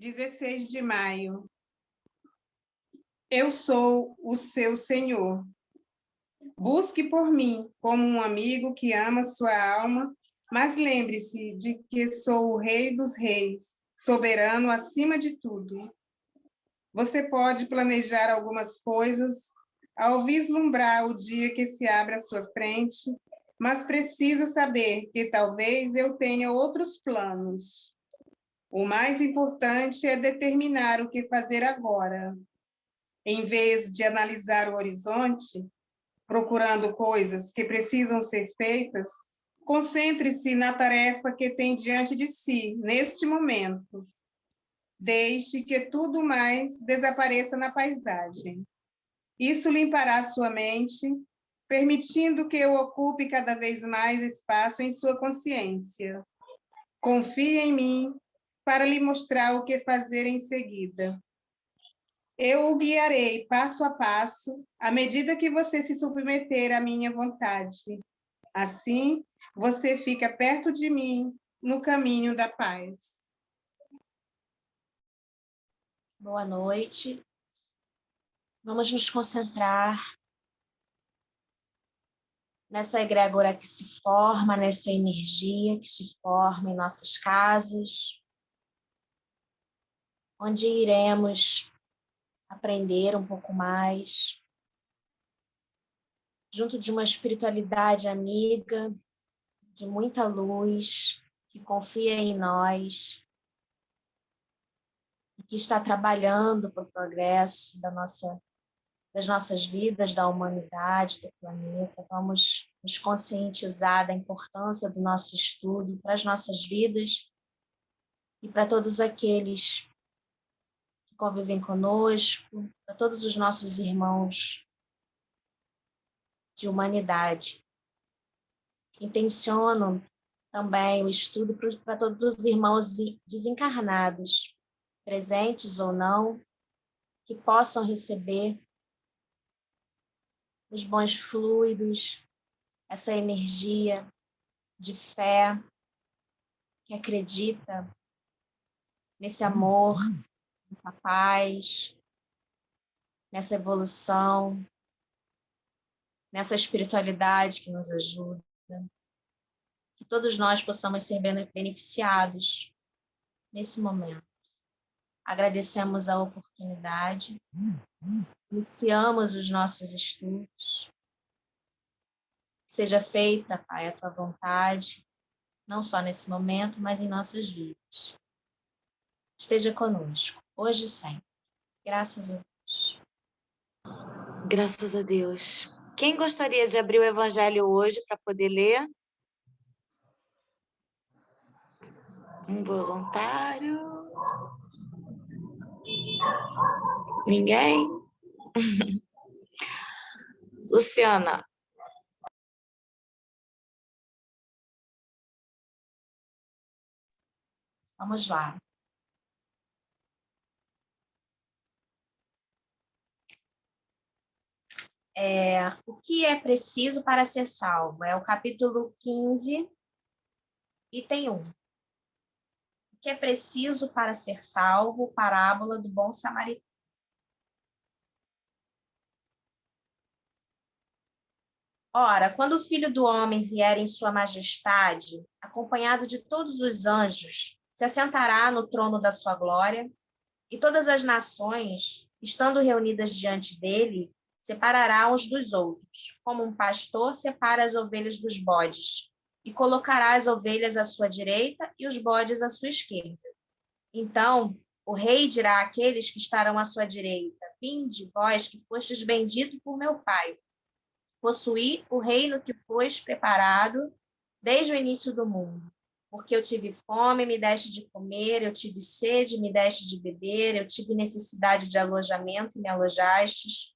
16 de maio. Eu sou o seu Senhor. Busque por mim como um amigo que ama sua alma, mas lembre-se de que sou o Rei dos Reis, soberano acima de tudo. Você pode planejar algumas coisas ao vislumbrar o dia que se abre à sua frente, mas precisa saber que talvez eu tenha outros planos. O mais importante é determinar o que fazer agora. Em vez de analisar o horizonte, procurando coisas que precisam ser feitas, concentre-se na tarefa que tem diante de si, neste momento. Deixe que tudo mais desapareça na paisagem. Isso limpará sua mente, permitindo que eu ocupe cada vez mais espaço em sua consciência. Confie em mim para lhe mostrar o que fazer em seguida. Eu o guiarei passo a passo, à medida que você se submeter à minha vontade. Assim, você fica perto de mim, no caminho da paz. Boa noite. Vamos nos concentrar nessa egrégora que se forma, nessa energia que se forma em nossas casas, onde iremos aprender um pouco mais, junto de uma espiritualidade amiga, de muita luz, que confia em nós, e que está trabalhando para o progresso das nossas vidas, da humanidade, do planeta. Vamos nos conscientizar da importância do nosso estudo para as nossas vidas e para todos aqueles que convivem conosco, para todos os nossos irmãos de humanidade. Intenciono também o estudo para todos os irmãos desencarnados, presentes ou não, que possam receber os bons fluidos, essa energia de fé, que acredita nesse amor, nessa paz, nessa evolução, nessa espiritualidade que nos ajuda. Que todos nós possamos ser beneficiados nesse momento. Agradecemos a oportunidade, iniciamos os nossos estudos. Seja feita, Pai, a tua vontade, não só nesse momento, mas em nossas vidas. Esteja conosco, hoje e sempre. Graças a Deus. Graças a Deus. Quem gostaria de abrir o Evangelho hoje para poder ler? Um voluntário? Ninguém? Luciana. Vamos lá. O que é preciso para ser salvo? É o capítulo 15, item 1. O que é preciso para ser salvo? Parábola do bom samaritano. Ora, quando o Filho do Homem vier em sua majestade, acompanhado de todos os anjos, se assentará no trono da sua glória, e todas as nações, estando reunidas diante dele, separará uns dos outros, como um pastor separa as ovelhas dos bodes, e colocará as ovelhas à sua direita e os bodes à sua esquerda. Então, o rei dirá àqueles que estarão à sua direita: vinde, vós que fostes bendito por meu Pai, possuí o reino que foi preparado desde o início do mundo. Porque eu tive fome, me deste de comer, eu tive sede, me deste de beber, eu tive necessidade de alojamento e me alojastes,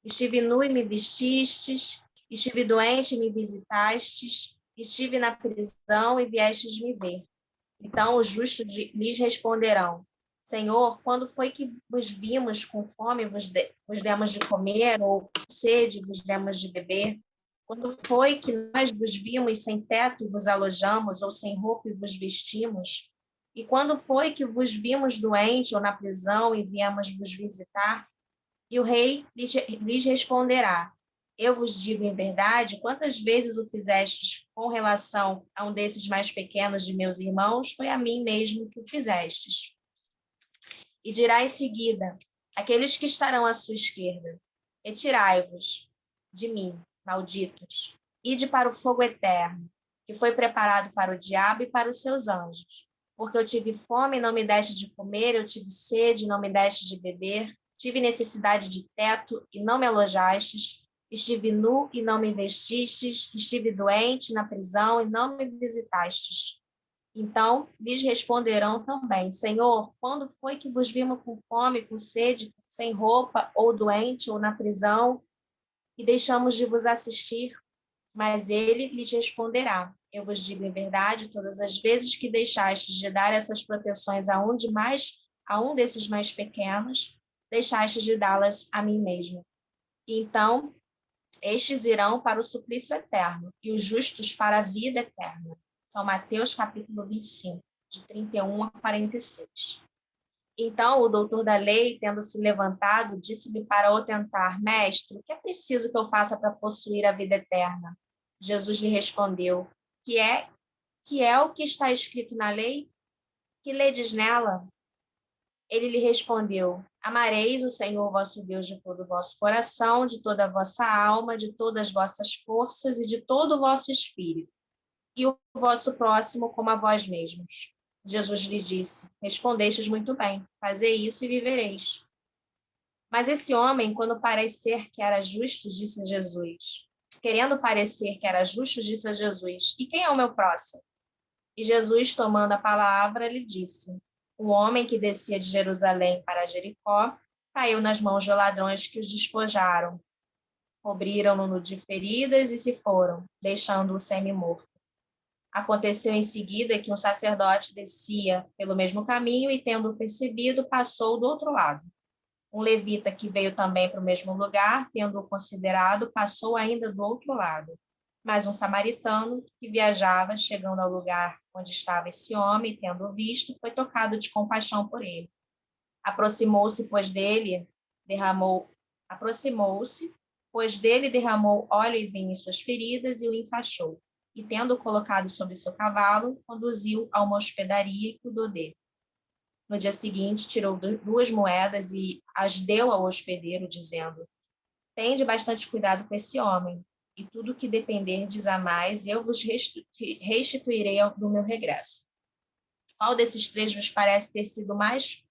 estive nu e me vestistes, estive doente e me visitastes, estive na prisão e viestes me ver. Então os justos lhes responderão: Senhor, quando foi que vos vimos com fome, vos demos de comer, ou com sede, vos demos de beber? Quando foi que nós vos vimos sem teto e vos alojamos, ou sem roupa e vos vestimos? E quando foi que vos vimos doente ou na prisão e viemos vos visitar? E o rei lhes responderá: eu vos digo em verdade, quantas vezes o fizestes com relação a um desses mais pequenos de meus irmãos, foi a mim mesmo que o fizestes. E dirá em seguida: aqueles que estarão à sua esquerda, retirai-vos de mim, malditos, ide para o fogo eterno, que foi preparado para o diabo e para os seus anjos. Porque eu tive fome e não me deste de comer, eu tive sede e não me deste de beber, tive necessidade de teto e não me alojastes, estive nu e não me vestistes, estive doente na prisão e não me visitastes. Então lhes responderão também: Senhor, quando foi que vos vimos com fome, com sede, sem roupa, ou doente, ou na prisão, e deixamos de vos assistir? Mas ele lhes responderá: eu vos digo em verdade, todas as vezes que deixastes de dar essas proteções a um desses mais pequenos, deixastes de dá-las a mim mesmo. Então, estes irão para o suplício eterno, e os justos para a vida eterna. São Mateus, capítulo 25, de 31 a 46. Então, o doutor da lei, tendo se levantado, disse-lhe para o tentar: Mestre, o que é preciso que eu faça para possuir a vida eterna? Jesus lhe respondeu: que é o que está escrito na lei? Que ledes nela? Ele lhe respondeu: amareis o Senhor vosso Deus de todo o vosso coração, de toda a vossa alma, de todas as vossas forças e de todo o vosso espírito, e o vosso próximo como a vós mesmos. Jesus lhe disse: respondestes muito bem, fazei isso e vivereis. Mas esse homem, quando parecer que era justo, disse Jesus, querendo parecer que era justo, disse a Jesus: e quem é o meu próximo? E Jesus, tomando a palavra, lhe disse: um homem que descia de Jerusalém para Jericó caiu nas mãos de ladrões que os despojaram, cobriram-no de feridas e se foram, deixando-o semi-morto. Aconteceu em seguida que um sacerdote descia pelo mesmo caminho e, tendo-o percebido, passou do outro lado. Um levita que veio também para o mesmo lugar, tendo-o considerado, passou ainda do outro lado. Mas um samaritano que viajava, chegando ao lugar onde estava esse homem, tendo-o visto, foi tocado de compaixão por ele. Aproximou-se, pois dele derramou óleo e vinho em suas feridas e o enfaixou. E, tendo-o colocado sobre seu cavalo, conduziu a uma hospedaria e cuidou dele. No dia seguinte, tirou 2 moedas e as deu ao hospedeiro, dizendo: tende bastante cuidado com esse homem, e tudo que dependerdes a mais, eu vos restituirei do meu regresso. Qual desses 3 vos parece ter sido mais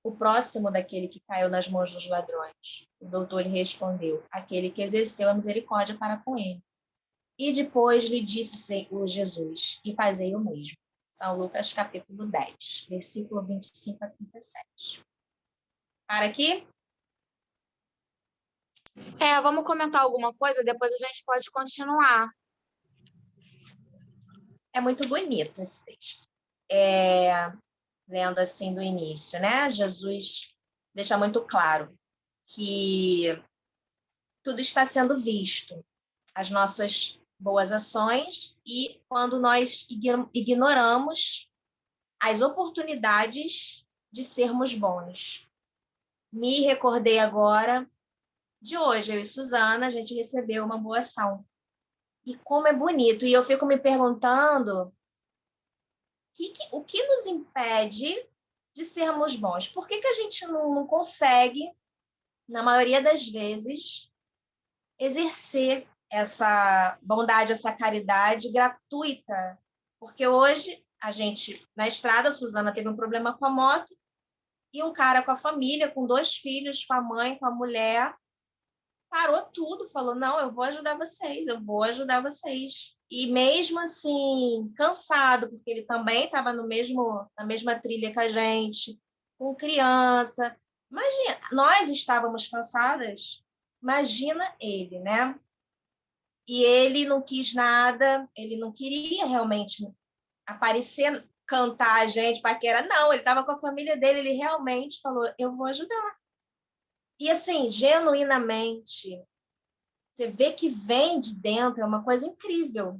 o próximo daquele que caiu nas mãos dos ladrões? O doutor lhe respondeu: aquele que exerceu a misericórdia para com ele. E depois lhe disse o Jesus: e fazei o mesmo. São Lucas, capítulo 10, versículo 25 a 37. Para aqui? Vamos comentar alguma coisa, depois a gente pode continuar. É muito bonito esse texto. Lendo assim do início, né? Jesus deixa muito claro que tudo está sendo visto, as nossas boas ações, e quando nós ignoramos as oportunidades de sermos bons. Me recordei agora de hoje, eu e Suzana, a gente recebeu uma boa ação. E como é bonito. E eu fico me perguntando o que nos impede de sermos bons? Por que a gente não consegue, na maioria das vezes, exercer essa bondade, essa caridade gratuita? Porque hoje, a gente, na estrada, a Suzana teve um problema com a moto, e um cara com a família, com 2 filhos, com a mãe, com a mulher, parou tudo, falou: não, eu vou ajudar vocês. E mesmo assim, cansado, porque ele também estava na mesma trilha que a gente, com criança. Imagina, nós estávamos cansadas, imagina ele, né? E ele não quis nada, ele não queria realmente aparecer, cantar a gente, paquera. Não, ele estava com a família dele, ele realmente falou: eu vou ajudar. E assim, genuinamente, você vê que vem de dentro, é uma coisa incrível.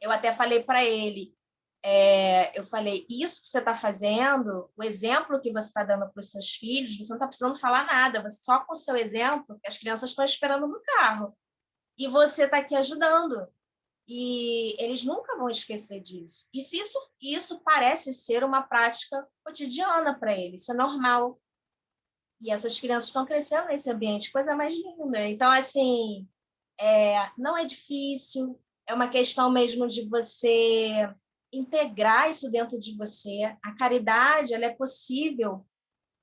Eu até falei para ele, eu falei, isso que você está fazendo, o exemplo que você está dando para os seus filhos, você não está precisando falar nada, você só com o seu exemplo, as crianças estão esperando no carro, e você está aqui ajudando. E eles nunca vão esquecer disso. E se isso parece ser uma prática cotidiana para eles, isso é normal. E essas crianças estão crescendo nesse ambiente, coisa mais linda. Então, assim, não é difícil, é uma questão mesmo de você integrar isso dentro de você. A caridade, ela é possível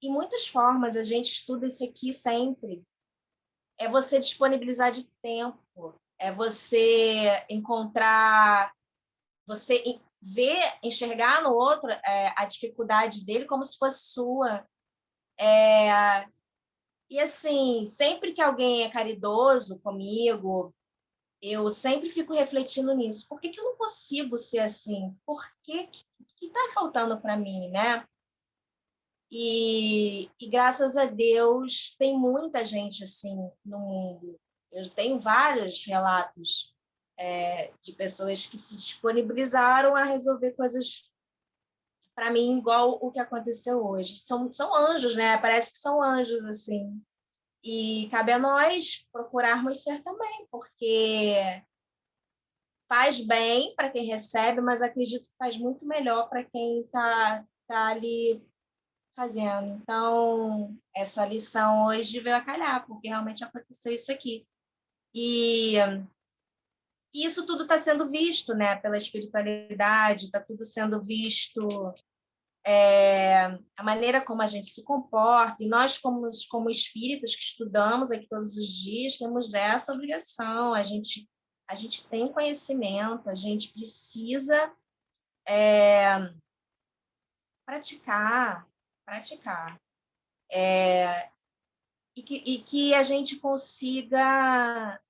em muitas formas, a gente estuda isso aqui sempre. É você disponibilizar de tempo, é você encontrar, você ver, enxergar no outro a dificuldade dele como se fosse sua. E assim, sempre que alguém é caridoso comigo, eu sempre fico refletindo nisso. Por que que eu não consigo ser assim? Por que está faltando para mim, né? E graças a Deus tem muita gente assim no mundo. Eu tenho vários relatos de pessoas que se disponibilizaram a resolver coisas para mim igual o que aconteceu hoje. São anjos, né? Parece que são anjos assim. E cabe a nós procurarmos ser também, porque faz bem para quem recebe, mas acredito que faz muito melhor para quem tá ali fazendo. Então, essa lição hoje veio a calhar, porque realmente aconteceu isso aqui. E isso tudo está sendo visto, né, pela espiritualidade, está tudo sendo visto, a maneira como a gente se comporta, e nós, como espíritas que estudamos aqui todos os dias, temos essa obrigação, a gente tem conhecimento, a gente precisa praticar, praticar. E que a gente consiga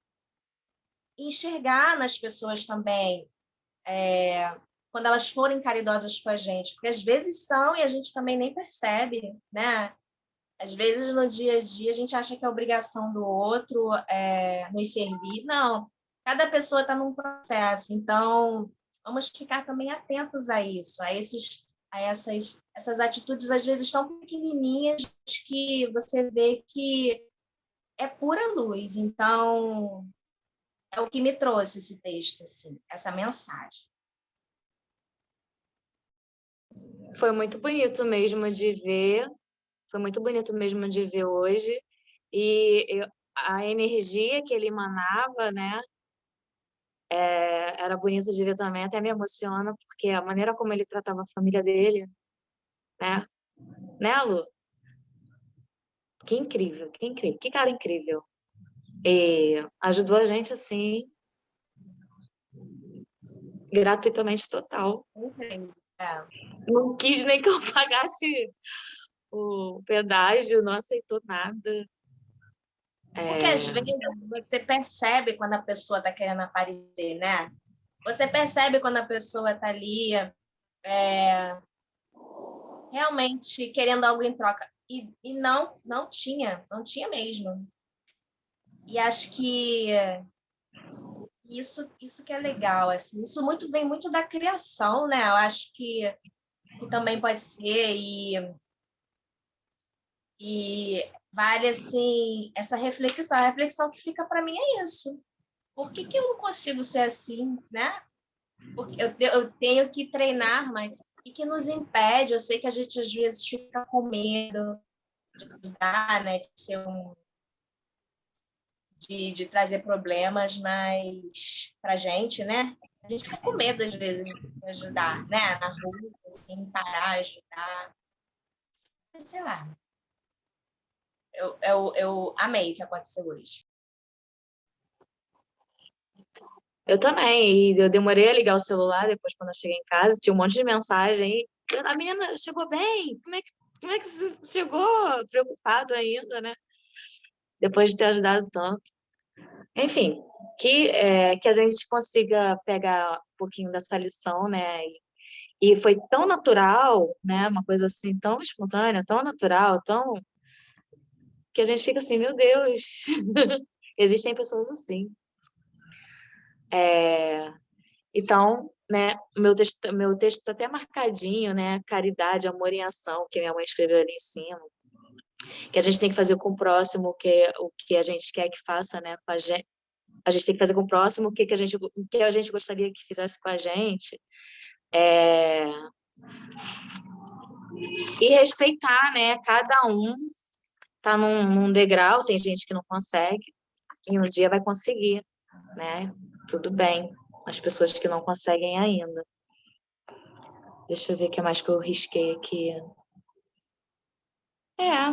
enxergar nas pessoas também, quando elas forem caridosas com a gente, porque às vezes são e a gente também nem percebe, né? Às vezes no dia a dia a gente acha que é obrigação do outro nos servir. Não, cada pessoa está num processo, então vamos ficar também atentos a isso, a essas atitudes às vezes tão pequenininhas que você vê que é pura luz. Então, é o que me trouxe esse texto, assim, essa mensagem. Foi muito bonito mesmo de ver, foi muito bonito mesmo de ver hoje. A energia que ele emanava, né, era bonito de ver também, até me emociona, porque a maneira como ele tratava a família dele, né, né, Lu? Que incrível, que cara incrível. E ajudou a gente, assim, gratuitamente total. Incrível. Não quis nem que eu pagasse o pedágio, não aceitou nada. Porque às vezes você percebe quando a pessoa está querendo aparecer, né? Você percebe quando a pessoa está ali realmente querendo algo em troca. E não tinha mesmo. E acho que isso que é legal, assim. Isso vem muito da criação, né? Eu acho que também pode ser, e vale, assim, essa reflexão. A reflexão que fica para mim é isso. Por que eu não consigo ser assim, né? Porque eu tenho que treinar, mas e que nos impede? Eu sei que a gente às vezes fica com medo de ajudar, né? De trazer problemas, mas para a gente, né? A gente fica com medo às vezes de ajudar, né? Na rua, assim, parar, ajudar. Mas, sei lá. Eu amei o que aconteceu hoje. Eu também, e eu demorei a ligar o celular depois quando eu cheguei em casa, tinha um monte de mensagem, e a menina chegou bem, como é que você chegou? Preocupado ainda, né? Depois de ter ajudado tanto. Enfim, que a gente consiga pegar um pouquinho dessa lição, né? E foi tão natural, né? Uma coisa assim, tão espontânea, tão natural, tão... que a gente fica assim, meu Deus, existem pessoas assim. Então, né? Meu texto está até marcadinho, né? Caridade, amor em ação, que minha mãe escreveu ali em cima. Que a gente tem que fazer com o próximo o que a gente quer que faça, né? Com a gente. A gente tem que fazer com o próximo o que a gente gostaria que fizesse com a gente. E respeitar, né? Cada um está num degrau, tem gente que não consegue, e um dia vai conseguir, né? Tudo bem. As pessoas que não conseguem ainda. Deixa eu ver o que mais que eu risquei aqui.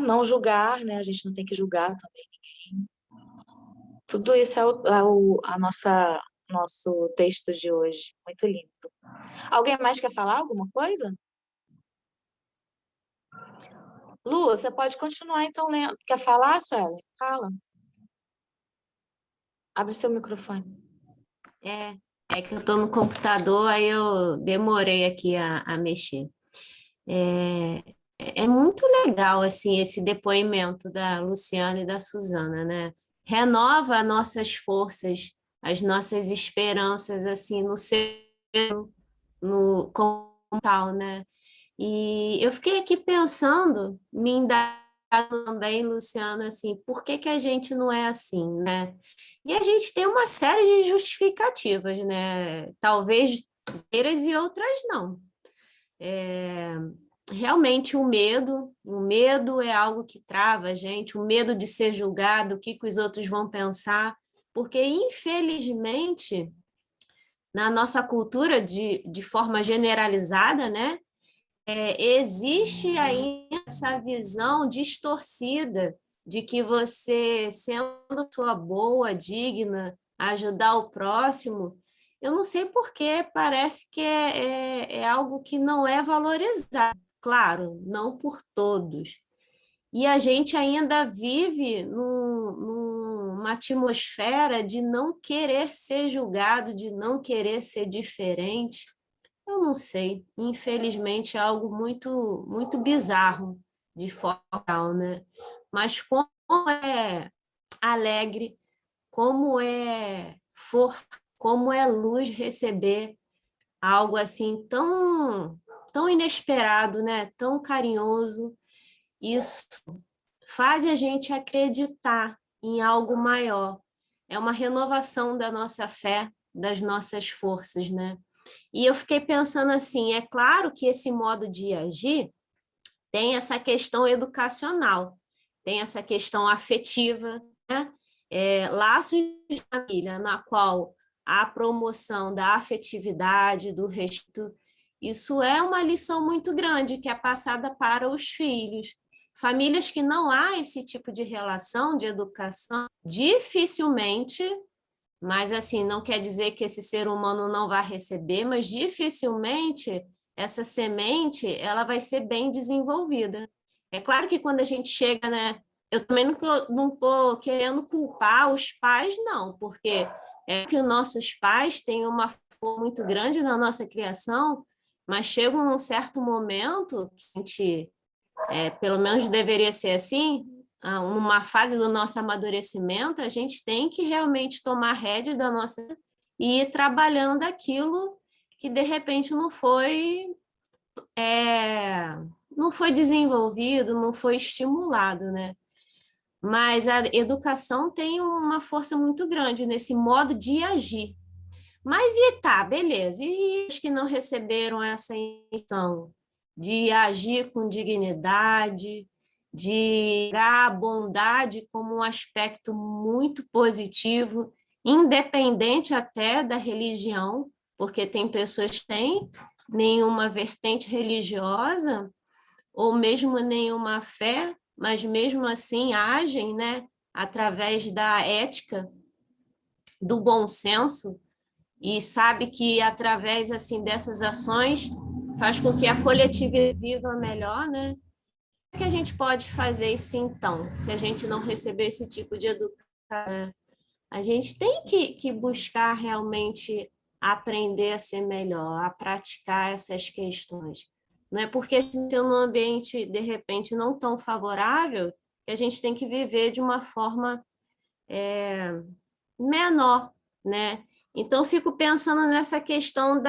Não julgar, né? A gente não tem que julgar também ninguém. Tudo isso a nosso texto de hoje. Muito lindo. Alguém mais quer falar alguma coisa? Lu, você pode continuar então lendo. Quer falar, Suelen? Fala. Abre seu microfone. É que eu estou no computador, aí eu demorei aqui a mexer. É muito legal, assim, esse depoimento da Luciana e da Suzana, né? Renova nossas forças, as nossas esperanças, assim, no ser, no como tal, né? E eu fiquei aqui pensando, me indagando também, Luciana, assim, por que que a gente não é assim, né? E a gente tem uma série de justificativas, né? Talvez verdadeiras e outras não. Realmente o medo é algo que trava a gente, o medo de ser julgado, o que que os outros vão pensar, porque infelizmente na nossa cultura de forma generalizada, né? Existe ainda essa visão distorcida de que você, sendo pessoa boa, digna, ajudar o próximo, eu não sei por que parece que é algo que não é valorizado. Claro, não por todos. E a gente ainda vive numa atmosfera de não querer ser julgado, de não querer ser diferente. Eu não sei, infelizmente é algo muito muito bizarro de forma geral, né? Mas como é alegre, como é força, como é luz receber algo assim tão inesperado, né? Tão carinhoso. Isso faz a gente acreditar em algo maior. É uma renovação da nossa fé, das nossas forças, né? E eu fiquei pensando assim, é claro que esse modo de agir tem essa questão educacional, tem essa questão afetiva, né? Laços de família, na qual a promoção da afetividade, do respeito, isso é uma lição muito grande que é passada para os filhos. Famílias que não há esse tipo de relação de educação, dificilmente, mas assim, não quer dizer que esse ser humano não vai receber, mas dificilmente essa semente ela vai ser bem desenvolvida. É claro que quando a gente chega, né? Eu também não estou querendo culpar os pais, não, porque é que os nossos pais têm uma força muito grande na nossa criação, mas chega um certo momento que a gente, pelo menos deveria ser assim, uma fase do nosso amadurecimento, a gente tem que realmente tomar rédea da nossa e ir trabalhando aquilo que de repente não foi desenvolvido, não foi estimulado, né? Mas a educação tem uma força muito grande nesse modo de agir. Mas e tá, beleza. E os que não receberam essa instrução de agir com dignidade, de dar a bondade como um aspecto muito positivo, independente até da religião, porque tem pessoas que têm nenhuma vertente religiosa ou mesmo nenhuma fé, mas mesmo assim agem, né, através da ética, do bom senso, e sabe que através assim dessas ações faz com que a coletividade viva melhor, né? O que a gente pode fazer isso então, se a gente não receber esse tipo de educação? Né? A gente tem que buscar realmente aprender a ser melhor, a praticar essas questões. Não é porque a gente está num ambiente, de repente, não tão favorável, que a gente tem que viver de uma forma menor, né? Então, eu fico pensando nessa questão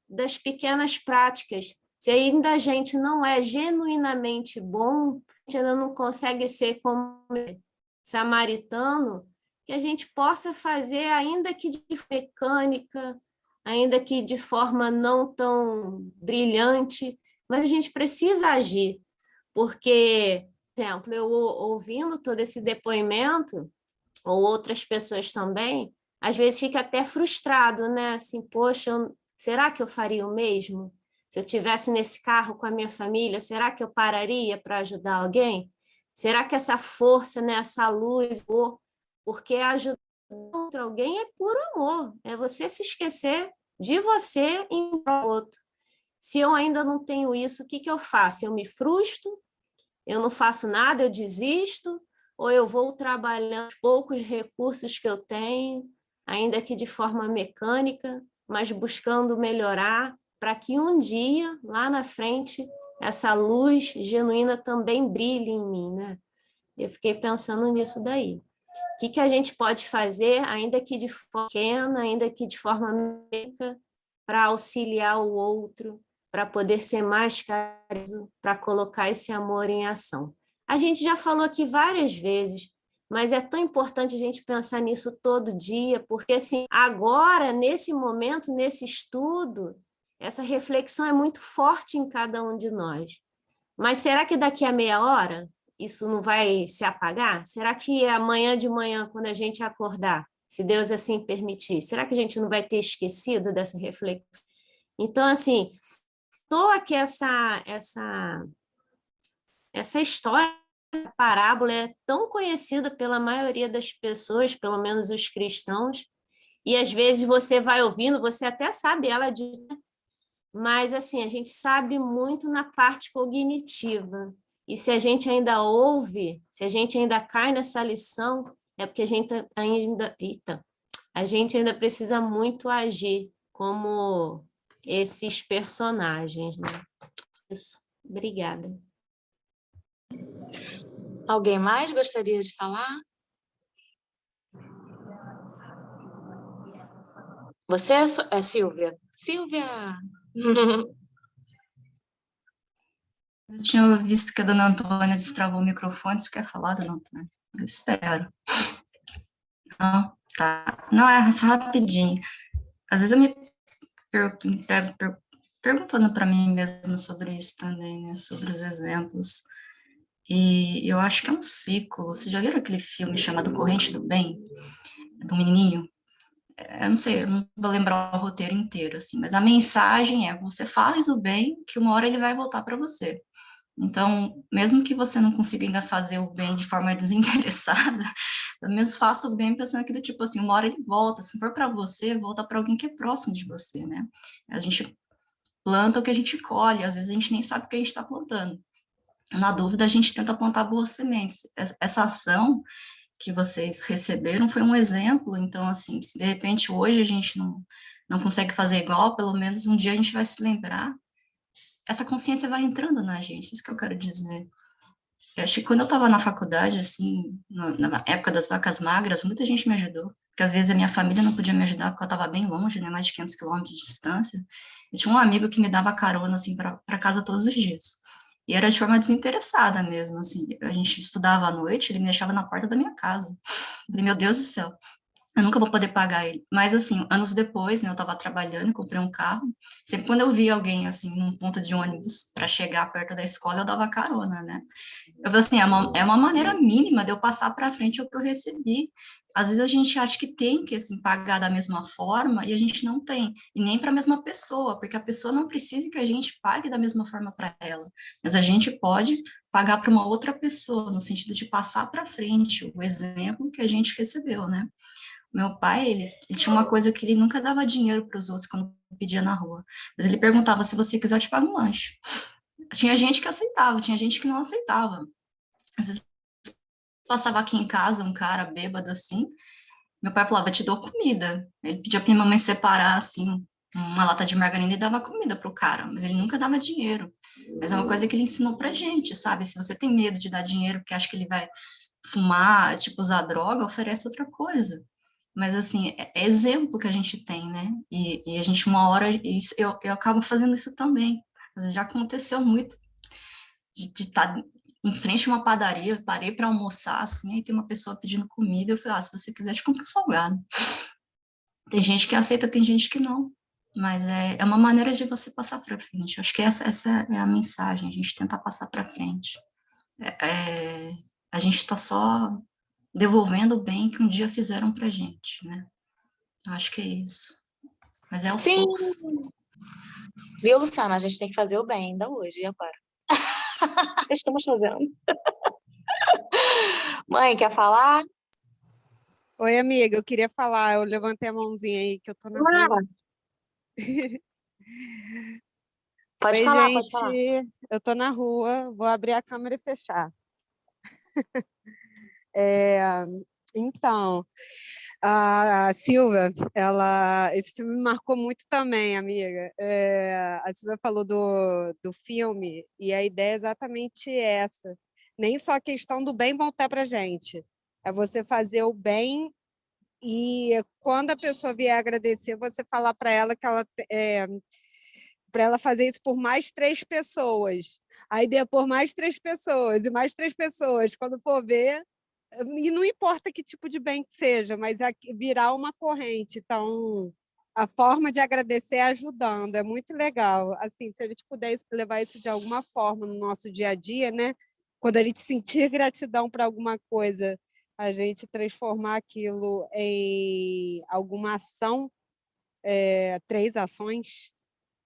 das pequenas práticas. Se ainda a gente não é genuinamente bom, a gente ainda não consegue ser como samaritano, que a gente possa fazer, ainda que de mecânica, ainda que de forma não tão brilhante, mas a gente precisa agir, porque, por exemplo, eu ouvindo todo esse depoimento, ou outras pessoas também, às vezes fica até frustrado, né? Assim, poxa, será que eu faria o mesmo? Se eu tivesse nesse carro com a minha família, será que eu pararia para ajudar alguém? Será que essa força, né, essa luz, porque ajudar outro alguém é puro amor, é você se esquecer de você em prol do outro. Se eu ainda não tenho isso, o que que eu faço? Eu me frustro, eu não faço nada, eu desisto, ou eu vou trabalhando os poucos recursos que eu tenho, ainda que de forma mecânica, mas buscando melhorar, para que um dia, lá na frente, essa luz genuína também brilhe em mim, né? Eu fiquei pensando nisso daí. O que que a gente pode fazer, ainda que de forma pequena, ainda que de forma mecânica, para auxiliar o outro, para poder ser mais carinhoso, para colocar esse amor em ação. A gente já falou aqui várias vezes, mas é tão importante a gente pensar nisso todo dia, porque assim, agora, nesse momento, nesse estudo, essa reflexão é muito forte em cada um de nós. Mas será que daqui a meia hora isso não vai se apagar? Será que amanhã de manhã, quando a gente acordar, se Deus assim permitir, será que a gente não vai ter esquecido dessa reflexão? Então, assim, estou aqui essa história, a parábola é tão conhecida pela maioria das pessoas, pelo menos os cristãos, e às vezes você vai ouvindo, você até sabe ela de, mas assim, a gente sabe muito na parte cognitiva. E se a gente ainda ouve, se a gente ainda cai nessa lição, é porque a gente ainda precisa muito agir como esses personagens, né? Isso. Obrigada. Alguém mais gostaria de falar? Você é Silvia? Silvia! Eu tinha visto que a dona Antônia destravou o microfone. Você quer falar, dona Antônia? Eu espero. Não, tá. Não, é só rapidinho. Às vezes eu me pego perguntando para mim mesma sobre isso também, né? Sobre os exemplos. E eu acho que é um ciclo. Vocês já viram aquele filme chamado Corrente do Bem? Do menininho? Eu não sei, eu não vou lembrar o roteiro inteiro, assim, mas a mensagem é: você faz o bem, que uma hora ele vai voltar para você. Então, mesmo que você não consiga ainda fazer o bem de forma desinteressada, pelo menos faça o bem pensando que, tipo assim, uma hora ele volta. Se for para você, volta para alguém que é próximo de você, né? A gente planta o que a gente colhe, às vezes a gente nem sabe o que a gente está plantando. Na dúvida, a gente tenta plantar boas sementes. Essa ação que vocês receberam foi um exemplo, então, assim, se de repente hoje a gente não consegue fazer igual, pelo menos um dia a gente vai se lembrar, essa consciência vai entrando na gente, isso que eu quero dizer. Eu acho que quando eu estava na faculdade, assim, na época das vacas magras, muita gente me ajudou, porque às vezes a minha família não podia me ajudar porque eu estava bem longe, né, mais de 500 quilômetros de distância, e tinha um amigo que me dava carona, assim, para casa todos os dias. E era de forma desinteressada mesmo, assim, a gente estudava à noite, ele me deixava na porta da minha casa. Eu falei, meu Deus do céu, eu nunca vou poder pagar ele. Mas, assim, anos depois, né, eu estava trabalhando, comprei um carro. Sempre quando eu via alguém, assim, num ponto de ônibus para chegar perto da escola, eu dava carona, né? Eu falei assim, é uma maneira mínima de eu passar para frente o que eu recebi. Às vezes a gente acha que tem que, assim, pagar da mesma forma e a gente não tem. E nem para a mesma pessoa, porque a pessoa não precisa que a gente pague da mesma forma para ela. Mas a gente pode pagar para uma outra pessoa, no sentido de passar para frente o exemplo que a gente recebeu, né? Meu pai, ele tinha uma coisa que ele nunca dava dinheiro para os outros quando pedia na rua. Mas ele perguntava: se você quiser, eu te pago um lanche. Tinha gente que aceitava, tinha gente que não aceitava. Às vezes passava aqui em casa um cara bêbado assim, meu pai falava: te dou comida. Ele pedia para minha mamãe separar assim uma lata de margarina e dava comida pro cara, mas ele nunca dava dinheiro. Mas é uma coisa que ele ensinou pra gente, sabe? Se você tem medo de dar dinheiro porque acha que ele vai fumar, tipo, usar droga, oferece outra coisa. Mas, assim, é exemplo que a gente tem, né? E a gente, uma hora, isso, eu acabo fazendo isso também. Às vezes já aconteceu muito de estar em frente a uma padaria, parei para almoçar, assim, aí tem uma pessoa pedindo comida, eu falei, se você quiser, te compro um salgado. Tem gente que aceita, tem gente que não. Mas é uma maneira de você passar para frente. Eu acho que essa é a mensagem, a gente tentar passar para frente. A gente está só devolvendo o bem que um dia fizeram para gente, né? Eu acho que é isso. Mas é aos Sim, poucos. viu, Luciana? A gente tem que fazer o bem ainda hoje, e agora? Estamos fazendo. Mãe, quer falar? Oi, amiga, eu queria falar, eu levantei a mãozinha aí, que eu tô na rua. Pode Oi, falar, pode gente, falar. eu tô na rua, vou abrir a câmera e fechar. É, então, a Silvia, esse filme me marcou muito também, amiga. A Silvia falou do filme, e a ideia é exatamente essa. Nem só a questão do bem voltar pra gente, é você fazer o bem. E quando a pessoa vier agradecer, você falar para ela que para ela fazer isso por mais 3 pessoas. Aí depois mais 3 pessoas e mais 3 pessoas. Quando for ver, e não importa que tipo de bem que seja, mas virar uma corrente. Então, a forma de agradecer é ajudando, é muito legal. Assim, se a gente puder levar isso de alguma forma no nosso dia a dia, né? Quando a gente sentir gratidão para alguma coisa, a gente transformar aquilo em alguma ação, 3 ações,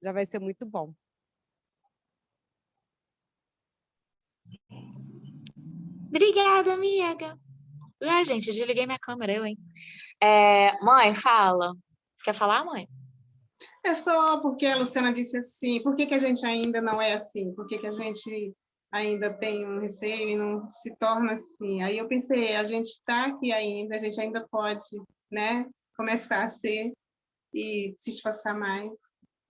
já vai ser muito bom. Obrigada, amiga. Ai, gente, eu desliguei minha câmera, eu, hein? Mãe, fala. Quer falar, mãe? É só porque a Luciana disse assim, por que que a gente ainda não é assim? Por que que a gente ainda tem um receio e não se torna assim? Aí eu pensei, a gente está aqui ainda, a gente ainda pode, né, começar a ser e se esforçar mais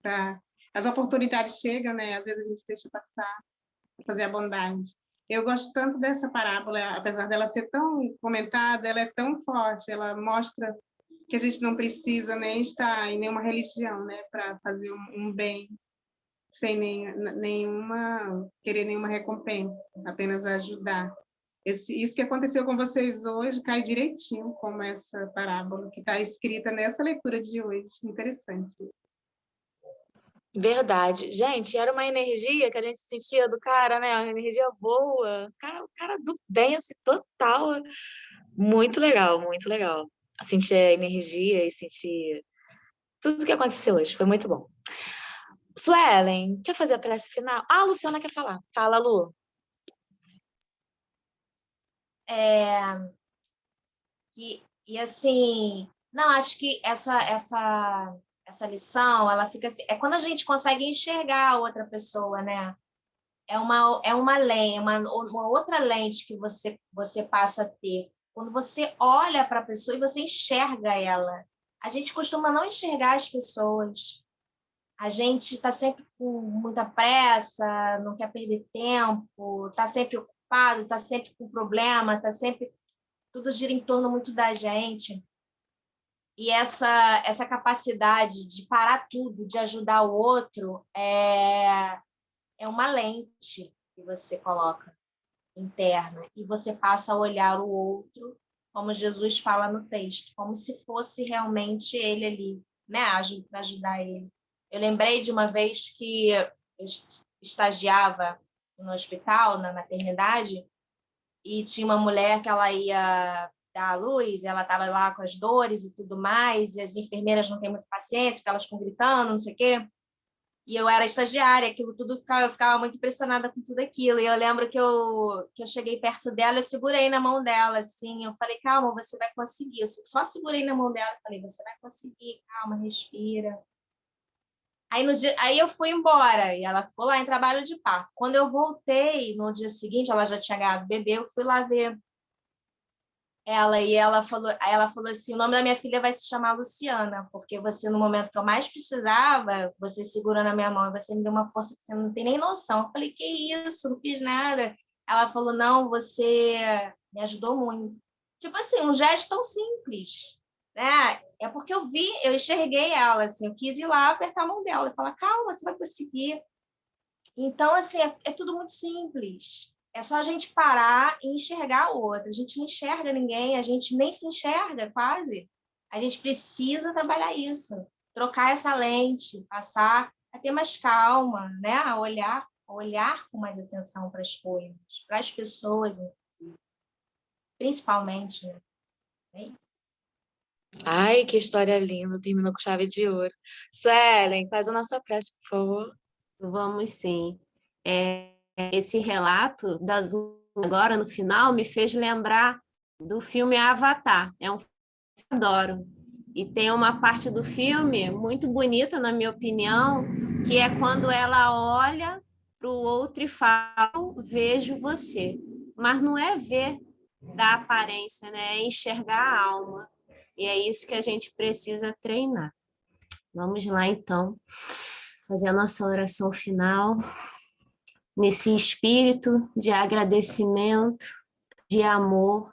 para as oportunidades chegam, né? Às vezes a gente deixa passar, fazer a bondade. Eu gosto tanto dessa parábola, apesar dela ser tão comentada, ela é tão forte, ela mostra que a gente não precisa nem estar em nenhuma religião, né, para fazer um bem sem querer nenhuma recompensa, apenas ajudar. Isso que aconteceu com vocês hoje cai direitinho como essa parábola que está escrita nessa leitura de hoje. Interessante. Verdade. Gente, era uma energia que a gente sentia do cara, né? Uma energia boa. O cara do bem, assim, total. Muito legal, muito legal. Sentir a energia e sentir tudo o que aconteceu hoje. Foi muito bom. Suelen, quer fazer a prece final? Ah, a Luciana quer falar. Fala, Lu. E assim, não, acho que essa lição, ela fica assim, é quando a gente consegue enxergar a outra pessoa, né? É uma lente, uma outra lente que você passa a ter. Quando você olha para a pessoa e você enxerga ela. A gente costuma não enxergar as pessoas. A gente está sempre com muita pressa, não quer perder tempo, está sempre ocupado, está sempre com problema, está sempre... Tudo gira em torno muito da gente. E essa capacidade de parar tudo, de ajudar o outro, é uma lente que você coloca interna e você passa a olhar o outro, como Jesus fala no texto, como se fosse realmente ele ali, né? Para ajudar ele. Eu lembrei de uma vez que eu estagiava no hospital, na maternidade, e tinha uma mulher que ela ia dar à luz, ela estava lá com as dores e tudo mais, e as enfermeiras não têm muita paciência, porque elas ficam gritando, não sei o quê. E eu era estagiária, aquilo tudo eu ficava muito impressionada com tudo aquilo. E eu lembro que eu cheguei perto dela, eu segurei na mão dela, assim, eu falei, calma, você vai conseguir. Eu só segurei na mão dela e falei, você vai conseguir, calma, respira. Aí eu fui embora, e ela ficou lá em trabalho de parto. Quando eu voltei, no dia seguinte, ela já tinha ganhado bebê, eu fui lá ver ela, e ela falou assim, o nome da minha filha vai se chamar Luciana, porque você, no momento que eu mais precisava, você segurou na minha mão, e você me deu uma força que você não tem nem noção. Eu falei, que isso, não fiz nada. Ela falou, não, você me ajudou muito. Tipo assim, um gesto tão simples, né? É porque eu enxerguei ela, assim, eu quis ir lá apertar a mão dela e falar, calma, você vai conseguir. Então, assim, é tudo muito simples. É só a gente parar e enxergar o outro. A gente não enxerga ninguém, a gente nem se enxerga quase. A gente precisa trabalhar isso, trocar essa lente, passar a ter mais calma, né? A olhar com mais atenção para as coisas, para as pessoas, principalmente, né? É isso. Ai, que história linda, terminou com chave de ouro. Suelen, faz a nossa prece, por favor. Vamos sim. Esse relato agora no final me fez lembrar do filme Avatar. É um filme que eu adoro. E tem uma parte do filme muito bonita, na minha opinião, que é quando ela olha para o outro e fala: vejo você. Mas não é ver da aparência, né? É enxergar a alma. E é isso que a gente precisa treinar. Vamos lá, então, fazer a nossa oração final, nesse espírito de agradecimento, de amor.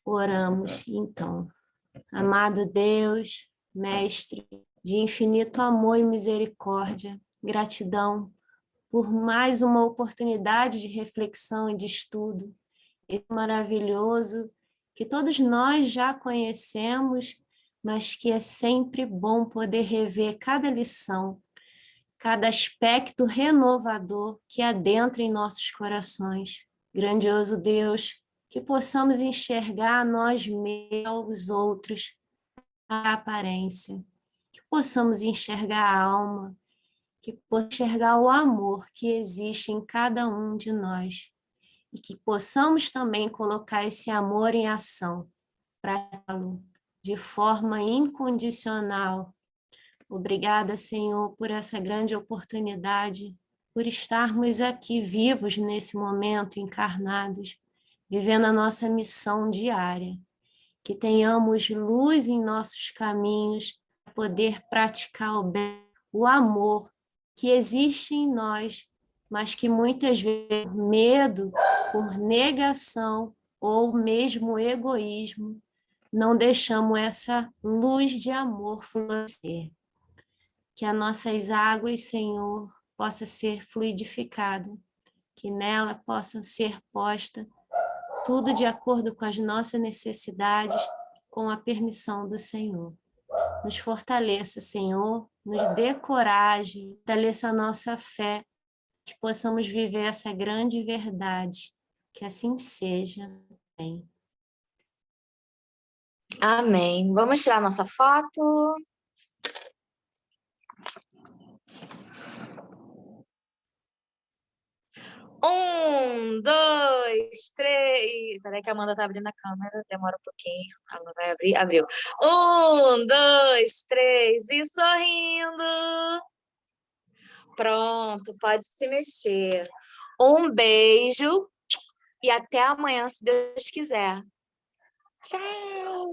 Oramos, então. Amado Deus, Mestre, de infinito amor e misericórdia, gratidão por mais uma oportunidade de reflexão e de estudo, e maravilhoso que todos nós já conhecemos, mas que é sempre bom poder rever cada lição, cada aspecto renovador que adentra em nossos corações. Grandioso Deus, que possamos enxergar nós mesmos, os outros, a aparência, que possamos enxergar a alma, que possamos enxergar o amor que existe em cada um de nós e que possamos também colocar esse amor em ação, praticá-lo de forma incondicional. Obrigada, Senhor, por essa grande oportunidade, por estarmos aqui vivos nesse momento, encarnados, vivendo a nossa missão diária. Que tenhamos luz em nossos caminhos, para poder praticar o bem, o amor que existe em nós, mas que muitas vezes, por medo, por negação ou mesmo egoísmo, não deixamos essa luz de amor florescer. Que as nossas águas, Senhor, possa ser fluidificada, que nela possa ser posta tudo de acordo com as nossas necessidades, com a permissão do Senhor. Nos fortaleça, Senhor, nos dê coragem, fortaleça a nossa fé, que possamos viver essa grande verdade. Que assim seja. Amém. Amém. Vamos tirar nossa foto. Dois, três. Peraí que a Amanda tá abrindo a câmera, demora um pouquinho. Ela vai abrir, abriu. 2, 3 e sorrindo. Pronto, pode se mexer. Um beijo e até amanhã, se Deus quiser. Tchau!